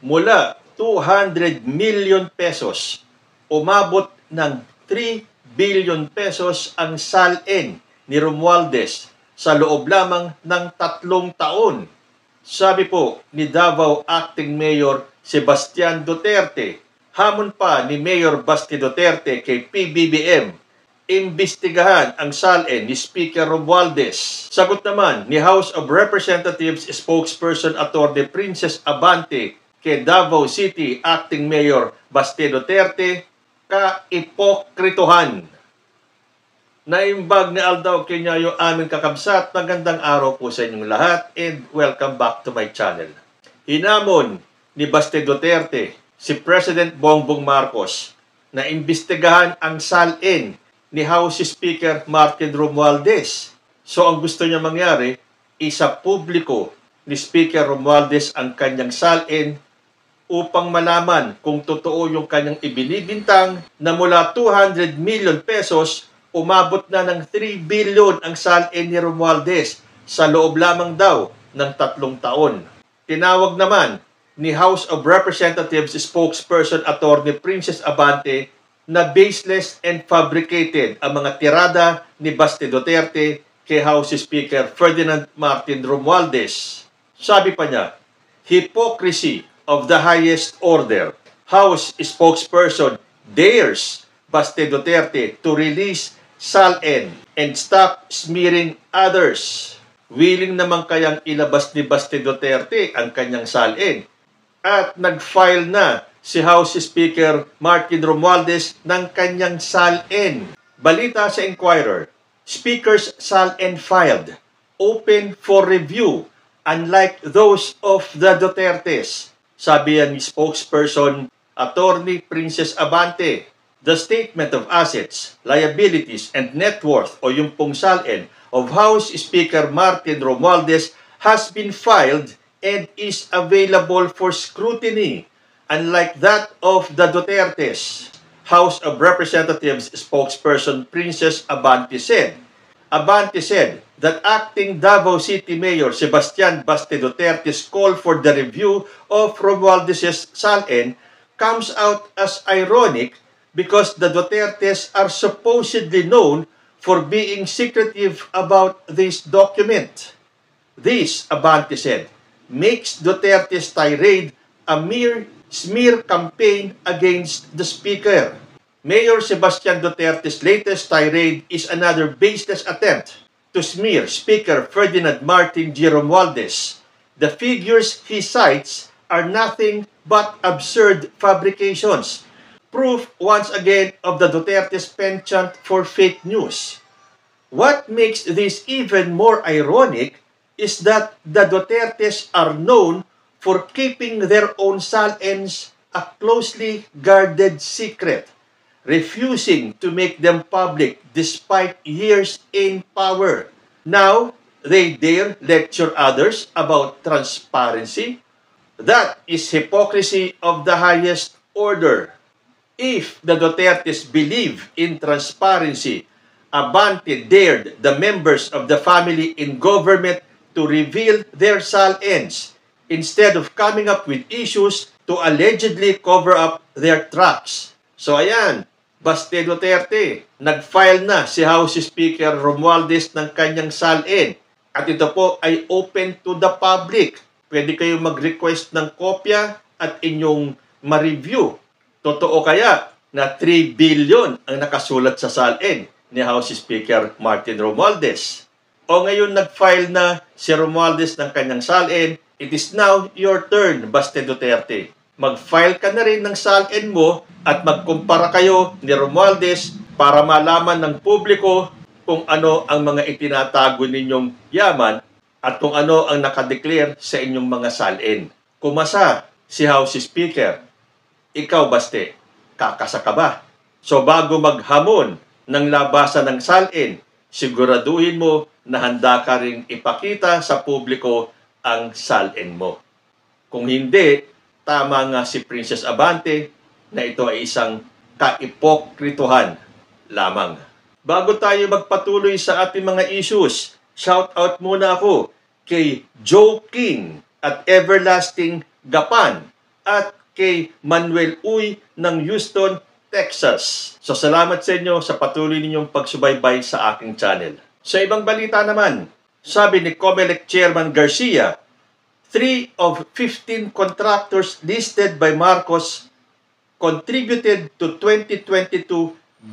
mula 200 million pesos, umabot ng 3 billion pesos ang salin ni Romualdez sa loob lamang ng 3 taon. Sabi po ni Davao Acting Mayor Sebastian Duterte, hamon pa ni Mayor Basti Duterte kay PBBM, imbestigahan ang salin ni Speaker Romualdez. Sagot naman ni House of Representatives spokesperson Atty. Princess Abante kay Davao City Acting Mayor Basti Duterte, kaipokrituhan. Naimbag ni Aldaw Quinao aming kakabsat. Magandang araw po sa inyong lahat and welcome back to my channel. Hinamon ni Basti Duterte si President Bongbong Marcos na imbestigahan ang salin ni House Speaker Martin Romualdez. So ang gusto niya mangyari, isa publiko ni Speaker Romualdez ang kanyang salin upang malaman kung totoo yung kanyang ibinibintang na mula 200 million pesos, umabot na ng 3 billion ang salin ni Romualdez sa loob lamang daw ng 3 taon. Tinawag naman ni House of Representatives spokesperson Atty. Princess Abante na baseless and fabricated ang mga tirada ni Basti Duterte kay House Speaker Ferdinand Martin Romualdez. Sabi pa niya, hypocrisy of the highest order. House spokesperson dares Basti Duterte to release salin and stop smearing others. Willing naman kayang ilabas ni Basti Duterte ang kanyang salin. At nag-file na si House Speaker Martin Romualdez ng kanyang salin. Balita sa Inquirer, Speaker's salin filed, open for review, unlike those of the Dutertes. Sabi yan ni spokesperson Atty. Princess Abante. The statement of assets, liabilities, and net worth o yung pong salin of House Speaker Martin Romualdez has been filed and is available for scrutiny, unlike that of the Dutertes. House of Representatives spokesperson Princess Abante said. Abante said that acting Davao City Mayor Sebastian Basti Duterte's call for the review of Romualdez's salin comes out as ironic because the Dutertes are supposedly known for being secretive about this document. This, Abante said, makes Duterte's tirade a mere smear campaign against the Speaker. Mayor Sebastian Duterte's latest tirade is another baseless attempt to smear Speaker Ferdinand Martin G. Romualdez. The figures he cites are nothing but absurd fabrications. Proof once again of the Duterte's penchant for fake news. What makes this even more ironic is that the Dutertes are known for keeping their own salins a closely guarded secret, refusing to make them public despite years in power. Now, they dare lecture others about transparency? That is hypocrisy of the highest order. If the Dutertes believe in transparency, Abante dared the members of the family in government to reveal their salins instead of coming up with issues to allegedly cover up their tracks. So ayan, Basti Duterte, nag-file na si House Speaker Romualdez ng kanyang salin. At ito po ay open to the public. Pwede kayong mag-request ng kopya at inyong ma-review. Totoo kaya na 3 billion ang nakasulat sa salin ni House Speaker Martin Romualdez? O ngayon nag-file na si Romualdez ng kanyang salin, it is now your turn, Basti Duterte. Mag-file ka na rin ng salin mo at magkumpara kayo ni Romualdez para malaman ng publiko kung ano ang mga itinatago ninyong yaman at kung ano ang nakadeclare sa inyong mga salin. Kumasa si House Speaker. Ikaw, Basti, kakasa ka ba? So bago maghamon ng labasan ng salin, siguraduhin mo na handa ka ring ipakita sa publiko ang salin mo. Kung hindi, tama nga si Princess Abante na ito ay isang kaipokrituhan lamang. Bago tayo magpatuloy sa ating mga issues, shout out muna ako kay Joe King at Everlasting Gapan. at kay Manuel Uy ng Houston, Texas. So salamat sa inyo sa patuloy ninyong pagsubaybay sa aking channel. Sa ibang balita naman, sabi ni COMELEC Chairman Garcia, 3 of 15 contractors listed by Marcos contributed to 2022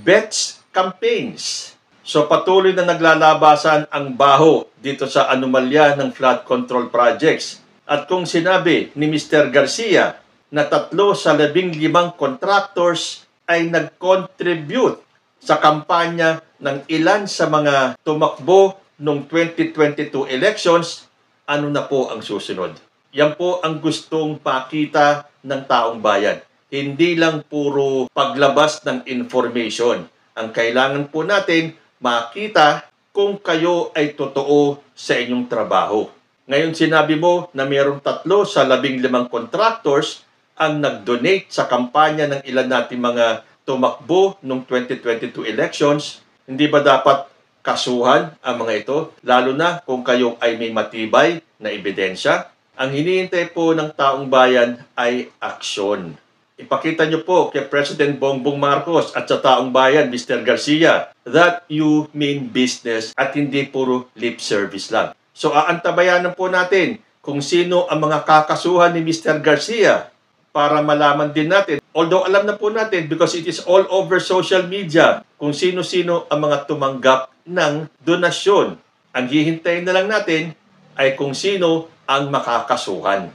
BETS campaigns. So patuloy na naglalabasan ang baho dito sa anomalya ng flood control projects. At kung sinabi ni Mr. Garcia na 3 sa 15 contractors ay nag-contribute sa kampanya ng ilan sa mga tumakbo noong 2022 elections, ano na po ang susunod? Yan po ang gustong pakita ng taong bayan. Hindi lang puro paglabas ng information. Ang kailangan po natin makita kung kayo ay totoo sa inyong trabaho. Ngayon sinabi mo na mayroong 3 sa 15 contractors ang nag-donate sa kampanya ng ilan nating mga tumakbo noong 2022 elections. Hindi ba dapat kasuhan ang mga ito? Lalo na kung kayo ay may matibay na ebidensya. Ang hinihintay po ng taong bayan ay aksyon. Ipakita nyo po kay President Bongbong Marcos at sa taong bayan, Mr. Garcia, that you mean business at hindi puro lip service lang. So aantabayanan po natin kung sino ang mga kakasuhan ni Mr. Garcia para malaman din natin. Although alam na po natin because it is all over social media kung sino-sino ang mga tumanggap ng donasyon. Ang hihintayin na lang natin ay kung sino ang makakasuhan.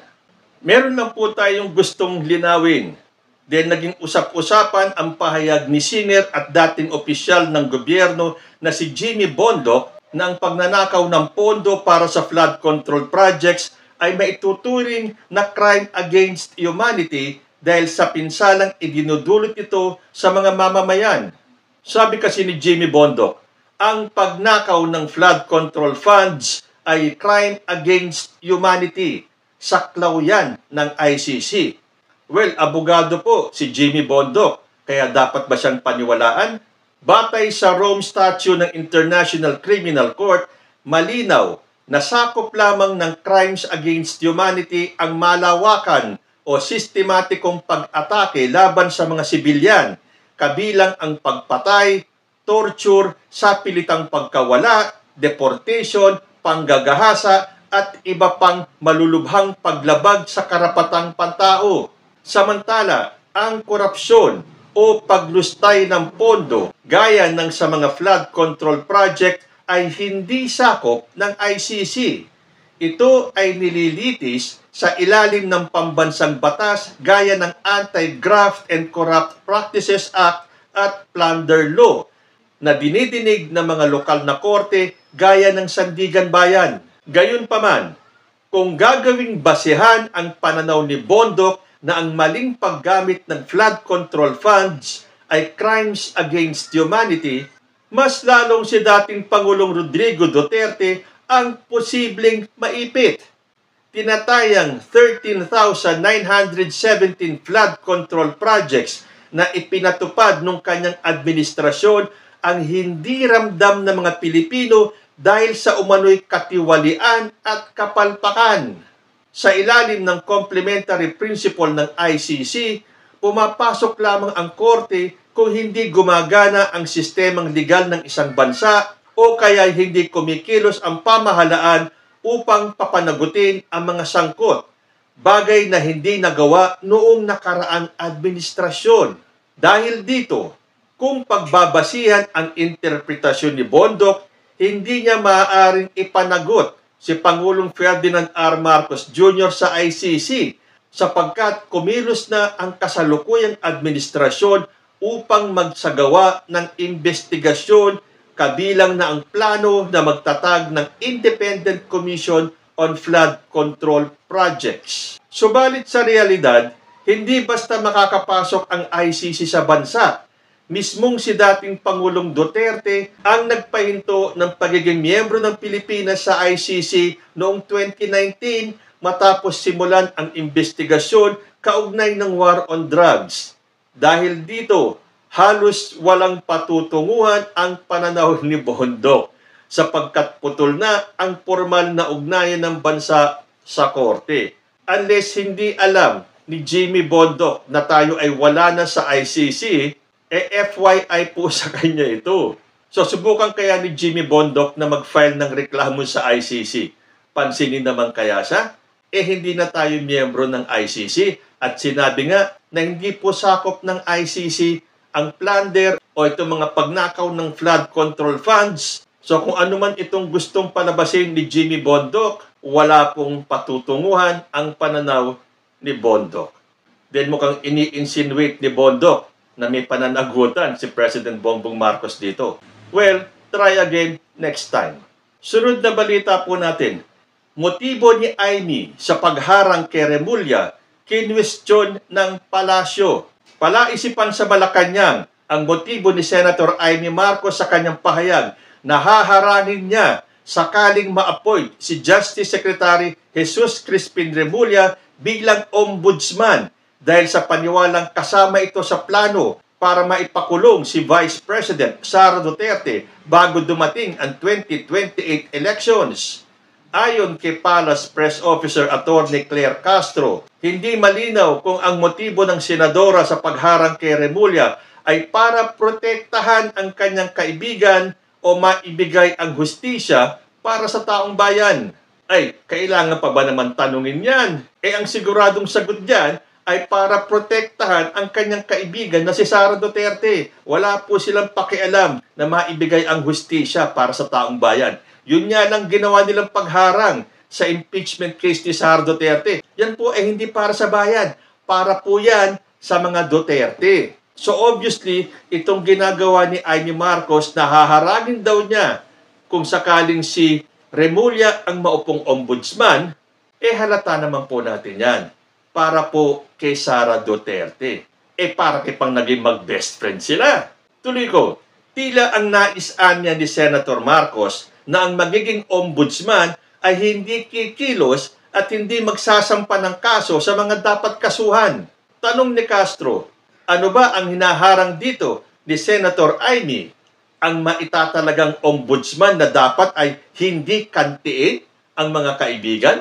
Meron lang po tayong gustong linawin. Dahil naging usap-usapan ang pahayag ni Singer at dating opisyal ng gobyerno na si Jimmy Bondoc na ang pagnanakaw ng pondo para sa flood control projects ay maituturing na crime against humanity dahil sa pinsalang idinudulot ito sa mga mamamayan. Sabi kasi ni Jimmy Bondoc, ang pagnakaw ng flood control funds ay crime against humanity. Saklaw yan ng ICC. Well, abogado po si Jimmy Bondoc, kaya dapat ba siyang paniwalaan? Batay sa Rome Statute ng International Criminal Court, malinaw na sakop lamang ng crimes against humanity ang malawakan o sistematikong pag-atake laban sa mga sibilyan, kabilang ang pagpatay, torture, sapilitang pagkawala, deportation, panggagahasa, at iba pang malulubhang paglabag sa karapatang pantao. Samantala, ang korupsyon o paglustay ng pondo gaya ng sa mga flood control project ay hindi sakop ng ICC. Ito ay nililitis sa ilalim ng pambansang batas gaya ng Anti-Graft and Corrupt Practices Act at Plunder Law na dinidinig ng mga lokal na korte gaya ng Sandigan Bayan. Gayunpaman, kung gagawing basehan ang pananaw ni Bondoc na ang maling paggamit ng flood control funds ay crimes against humanity, mas lalong si dating Pangulong Rodrigo Duterte ang posibleng maipit. Tinatayang 13,917 flood control projects na ipinatupad nung kanyang administrasyon ang hindi ramdam ng mga Pilipino dahil sa umano'y katiwalian at kapalpakan. Sa ilalim ng complementary principle ng ICC, pumapasok lamang ang korte kung hindi gumagana ang sistemang legal ng isang bansa o kaya hindi kumikilos ang pamahalaan upang papanagutin ang mga sangkot, bagay na hindi nagawa noong nakaraang administrasyon. Dahil dito, kung pagbabasihan ang interpretasyon ni Bondoc, hindi niya maaaring ipanagot si Pangulong Ferdinand R. Marcos Jr. sa ICC sapagkat kumilos na ang kasalukuyang administrasyon upang magsagawa ng investigasyon kabilang na ang plano na magtatag ng Independent Commission on Flood Control Projects. Subalit sa realidad, hindi basta makakapasok ang ICC sa bansa. Mismong si dating Pangulong Duterte ang nagpahinto ng pagiging miyembro ng Pilipinas sa ICC noong 2019 matapos simulan ang investigasyon kaugnay ng war on drugs. Dahil dito, halos walang patutunguhan ang pananaw ni Bondoc sapagkat putol na ang formal na ugnayan ng bansa sa korte. Unless hindi alam ni Jimmy Bondoc na tayo ay wala na sa ICC, FYI po sa kanya ito. So subukan kaya ni Jimmy Bondoc na mag-file ng reklamo sa ICC. Pansinin naman kaya siya? Hindi na tayo miyembro ng ICC at sinabi nga na hindi po sakop ng ICC ang plunder o itong mga pagnakaw ng flood control funds. So kung ano man itong gustong palabasin ni Jimmy Bondoc, wala pong patutunguhan ang pananaw ni Bondoc. Then mukhang ini-insinuate ni Bondoc na may pananagutan si President Bongbong Marcos dito. Well, try again next time. Sunod na balita po natin. Motibo ni Amy sa pagharang kay Remulla, kinwestiyon ng palasyo. Palaisipan sa Malacanang ang motibo ni Senator Amy Marcos sa kanyang pahayag na haharangin niya sakaling ma-appoint si Justice Secretary Jesus Crispin Remulla bilang ombudsman dahil sa paniwalang kasama ito sa plano para maipakulong si Vice President Sara Duterte bago dumating ang 2028 elections. Ayon kay Palace Press Officer Attorney Claire Castro, hindi malinaw kung ang motibo ng senadora sa pagharang kay Remulla ay para protektahan ang kanyang kaibigan o maibigay ang hustisya para sa taong bayan. Ay, kailangan pa ba naman tanungin yan? Ang siguradong sagot dyan ay para protektahan ang kanyang kaibigan na si Sara Duterte. Wala po silang pakialam na maibigay ang hustisya para sa taong bayan. Yun nga lang ginawa nilang pagharang sa impeachment case ni Sara Duterte. Yan po ay hindi para sa bayan. Para po yan sa mga Duterte. So obviously, itong ginagawa ni Amy Marcos na haharangin daw niya kung sakaling si Remulla ang maupong ombudsman, halata naman po natin yan. Para po kay Sara Duterte. Para kay pang naging mag-best friend sila. Tuloy ko, tila ang nais-an niya ni Senator Marcos na ang magiging ombudsman ay hindi kikilos at hindi magsasampa ng kaso sa mga dapat kasuhan. Tanong ni Castro, ano ba ang hinaharang dito ni Senator Amy? Ang maitatalagang ombudsman na dapat ay hindi kantiin ang mga kaibigan?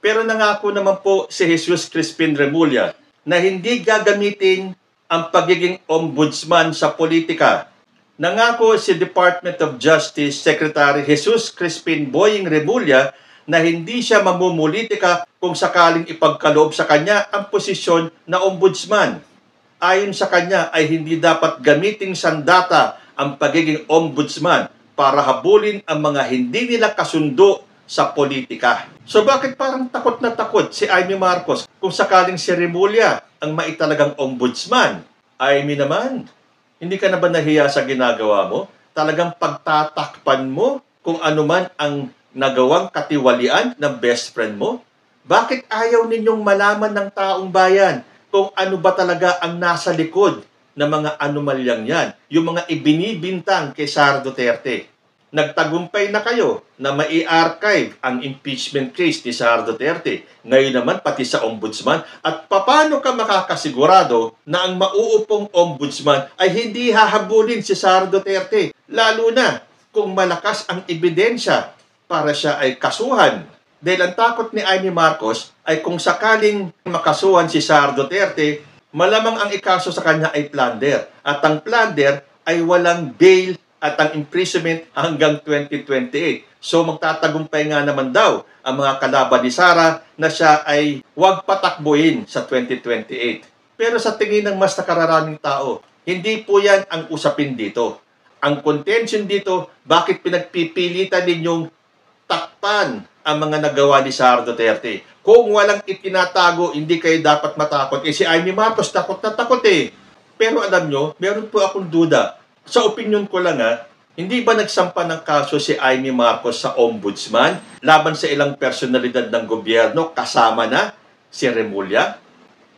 Pero nangako naman po si Jesus Crispin Remulla na hindi gagamitin ang pagiging ombudsman sa politika. Nangako si Department of Justice Secretary Jesus Crispin Boying Remulla na hindi siya mamumulitika kung sakaling ipagkaloob sa kanya ang posisyon na ombudsman. Ayon sa kanya ay hindi dapat gamiting sandata ang pagiging ombudsman para habulin ang mga hindi nila kasundo sa politika. So bakit parang takot na takot si Amy Marcos kung sakaling si Remulla ang maitalagang ombudsman? Amy naman, hindi ka na ba nahiya sa ginagawa mo? Talagang pagtatakpan mo kung ano man ang nagawang katiwalian ng best friend mo? Bakit ayaw ninyong malaman ng taong bayan kung ano ba talaga ang nasa likod ng mga anomalyang yan? Yung mga ibinibintang kay Sara Duterte. Nagtagumpay na kayo na mai-archive ang impeachment case ni Sara Duterte. Ngayon naman pati sa ombudsman. At paano ka makakasigurado na ang mauupong ombudsman ay hindi hahabulin si Sara Duterte? Lalo na kung malakas ang ebidensya para siya ay kasuhan. Dahil ang takot ni Amy Marcos ay kung sakaling makasuhan si Sara Duterte, malamang ang ikaso sa kanya ay plunder. At ang plunder ay walang bail at ang imprisonment hanggang 2028. So magtatagumpay nga naman daw ang mga kalaban ni Sara na siya ay huwag patakbuhin sa 2028. Pero sa tingin ng mas nakararaming tao, hindi po yan ang usapin dito. Ang contention dito, bakit pinagpipilitan ninyong takpan ang mga nagawa ni Sara Duterte? Kung walang itinatago, hindi kayo dapat matakot. Si Amy Marcos takot na takot Pero alam nyo, meron po akong duda. Sa opinion ko lang hindi ba nagsampa ng kaso si Amy Marcos sa ombudsman laban sa ilang personalidad ng gobyerno kasama na si Remulla?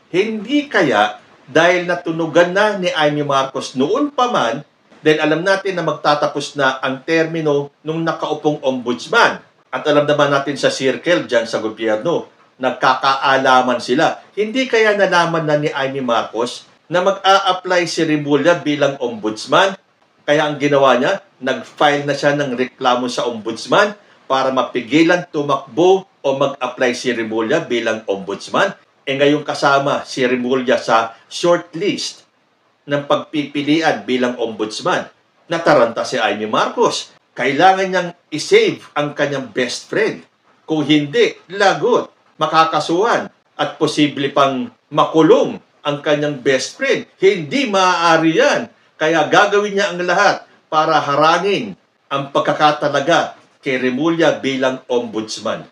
Hindi kaya dahil natunugan na ni Amy Marcos noon pa man, dahil alam natin na magtatapos na ang termino nung nakaupong ombudsman. At alam naman natin sa circle dyan sa gobyerno, nagkakaalaman sila. Hindi kaya nalaman na ni Amy Marcos na mag-a-apply si Remulla bilang ombudsman. Kaya ang ginawa niya, nag-file na siya ng reklamo sa ombudsman para mapigilan tumakbo o mag-apply si Remulla bilang ombudsman. Ngayong kasama si Remulla sa shortlist ng pagpipilian bilang ombudsman. Nataranta si Amy Marcos. Kailangan niyang isave ang kanyang best friend. Kung hindi, lagot, makakasuhan, at posible pang makulong ang kanyang best friend. Hindi maaari yan. Kaya gagawin niya ang lahat para harangin ang pagkakatalaga kay Remulla bilang ombudsman.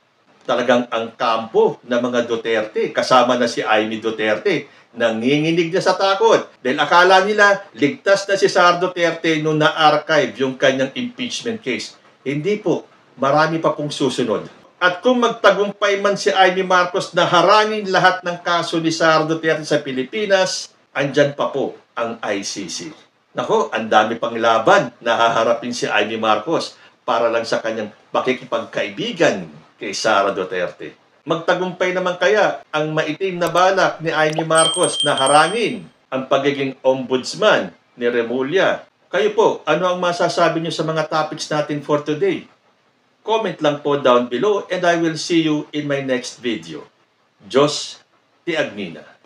Talagang ang kampo ng mga Duterte, kasama na si Amy Duterte, nanginginig na sa takot. Dahil akala nila, ligtas na si Sara Duterte nung na-archive yung kanyang impeachment case. Hindi po, marami pa pong susunod. At kung magtagumpay man si Amy Marcos na harangin lahat ng kaso ni Sara Duterte sa Pilipinas, andyan pa po ang ICC. Nako, ang dami pang laban na haharapin si Amy Marcos para lang sa kanyang makikipagkaibigan kay Sara Duterte. Magtagumpay naman kaya ang maitim na balak ni Amy Marcos na harangin ang pagiging ombudsman ni Remulla. Kayo po, ano ang masasabi niyo sa mga topics natin for today? Comment lang po down below and I will see you in my next video. Diyos ti Agnina.